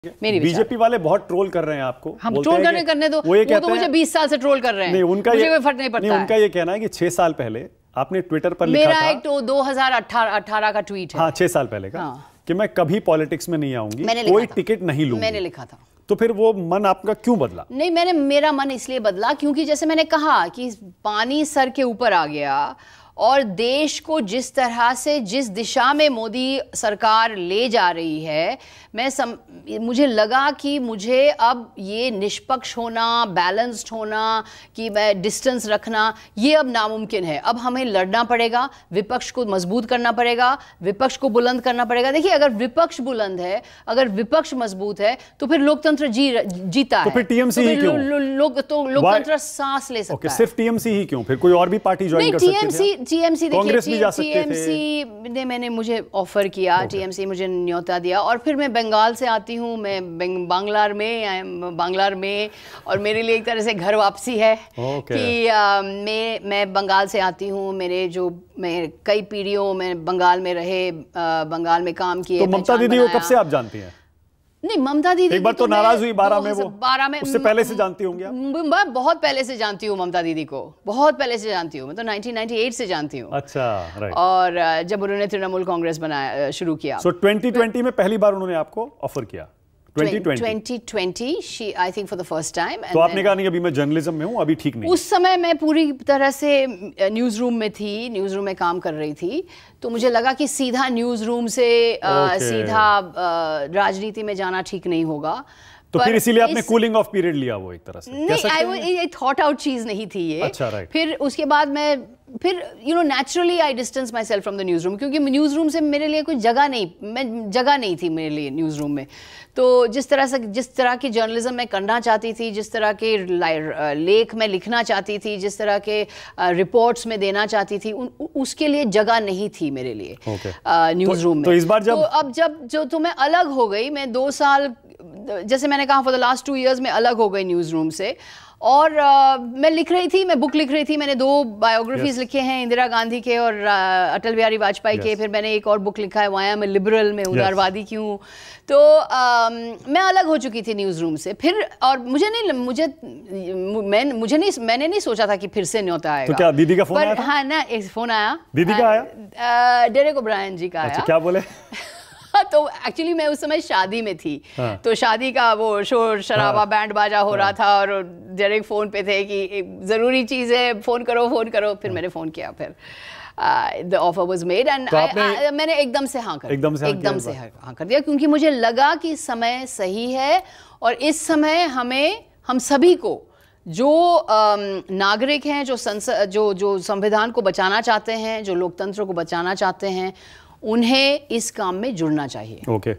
BJP वाले बहुत troll कर रहे हैं आपको। हम ट्रोल करने दो, वो तो मुझे 20 साल से ट्रोल कर रहे हैं। नहीं, उनका मुझे कोई फर्क नहीं पड़ता। उनका ये कहना है कि 6 साल पहले आपने ट्विटर पर लिखा था, मेरा एक तो 2018 का ट्वीट है। हाँ, 6 साल पहले का, कि मैं कभी पॉलिटिक्स में नहीं आऊंगी, कोई टिकट नहीं लूंगी। मैंने लिखा था। तो फिर वो मन आपका क्यों बदला? नहीं, मेरा मन इसलिए बदला क्योंकि जैसे मैंने कहा कि पानी सर के ऊपर आ गया और देश को जिस तरह से जिस दिशा में मोदी सरकार ले जा रही है, मुझे लगा कि मुझे अब ये निष्पक्ष होना, बैलेंस्ड होना, कि मैं डिस्टेंस रखना, ये अब नामुमकिन है। अब हमें लड़ना पड़ेगा, विपक्ष को मजबूत करना पड़ेगा, विपक्ष को बुलंद करना पड़ेगा। देखिए, अगर विपक्ष बुलंद है, अगर विपक्ष मजबूत है, तो फिर लोकतंत्र जीता है। तो फिर टीएमसी ही क्यों? लोकतंत्र सांस ले सकता है। सिर्फ टीएमसी ही क्यों? फिर कोई और भी पार्टी ज्वाइन कर सकती है? टीएमसी कांग्रेस भी जा सकते थे। टीएमसी ने मैंने मुझे ऑफर किया, टीएमसी मुझे न्योता दिया। और फिर मैं बंगाल से आती हूँ, मैं बांग्लार में, और मेरे लिए एक तरह से घर वापसी है कि मैं बंगाल से आती हूँ। मैं कई पीढ़ियों में बंगाल में रहे, बंगाल में काम किए। तो ममता दीदी को कब से आप जानती हैं? नहीं, ममता दीदी एक बार तो नाराज हुई 12 में, उससे पहले से जानती होंगी आप? मैं बहुत पहले से जानती हूँ ममता दीदी को, बहुत पहले से जानती हूँ। मैं तो 1998 से जानती हूँ। अच्छा, राइट। और जब उन्होंने तृणमूल कांग्रेस शुरू किया। सो 2020 में पहली बार उन्होंने आपको ऑफर किया? 2020 I think for the first time. तो आपने कहा नहीं, अभी मैं जर्नलिज्म में हूँ, अभी ठीक नहीं। उस समय मैं पूरी तरह से न्यूज़ रूम में थी, न्यूज़ रूम में काम कर रही थी। तो मुझे लगा कि सीधा न्यूज़ रूम से सीधा राजनीति में जाना ठीक नहीं होगा। तो फिर इसीलिए आपने कूलिंग ऑफ पीरियड लिया वो एक तरह से? नहीं, थॉट आउट चीज नहीं थी ये। अच्छा, राइट। फिर उसके बाद फिर naturally I distance my self from the news room, क्योंकि न्यूज़ रूम से मेरे लिए कोई जगह नहीं थी मेरे लिए न्यूज़ रूम में। तो जिस तरह की जर्नलिज्म मैं करना चाहती थी, जिस तरह के लेख मैं लिखना चाहती थी, जिस तरह के रिपोर्ट्स में देना चाहती थी, उसके लिए जगह नहीं थी मेरे लिए न्यूज़ रूम में। तो इस बार जब मैं अलग हो गई, मैं 2 साल, जैसे मैंने कहा, फॉर द लास्ट 2 years मैं अलग हो गई न्यूज़ रूम से। और मैं लिख रही थी, मैं बुक लिख रही थी। मैंने 2 बायोग्राफीज लिखे हैं, इंदिरा गांधी के और अटल बिहारी वाजपेयी के। फिर मैंने एक और बुक लिखा है, वाई एम ए लिबरल, में उदारवादी क्यों। तो मैं अलग हो चुकी थी न्यूज़ रूम से। फिर और मैंने नहीं सोचा था कि फिर से न्योता आएगा। तो क्या दीदी का फोन आया था? हाँ ना, एक फोन आया। दीदी का आया? डेरेक ओब्रायन जी का आया। अच्छा, क्या बोले? तो एक्चुअली मैं उस समय शादी में थी। तो शादी का वो शोर शराबा, बैंड बाजा हो रहा था, और डायरेक्ट फोन पे थे कि जरूरी चीज है, फोन करो। फिर मैंने फोन किया। फिर the offer was made and मैंने एकदम से हाँ कर दिया, क्योंकि मुझे लगा कि समय सही है। और इस समय हम सभी को, जो नागरिक हैं, जो संविधान को बचाना चाहते हैं, जो लोकतंत्र को बचाना चाहते हैं, उन्हें इस काम में जुड़ना चाहिए। ओके।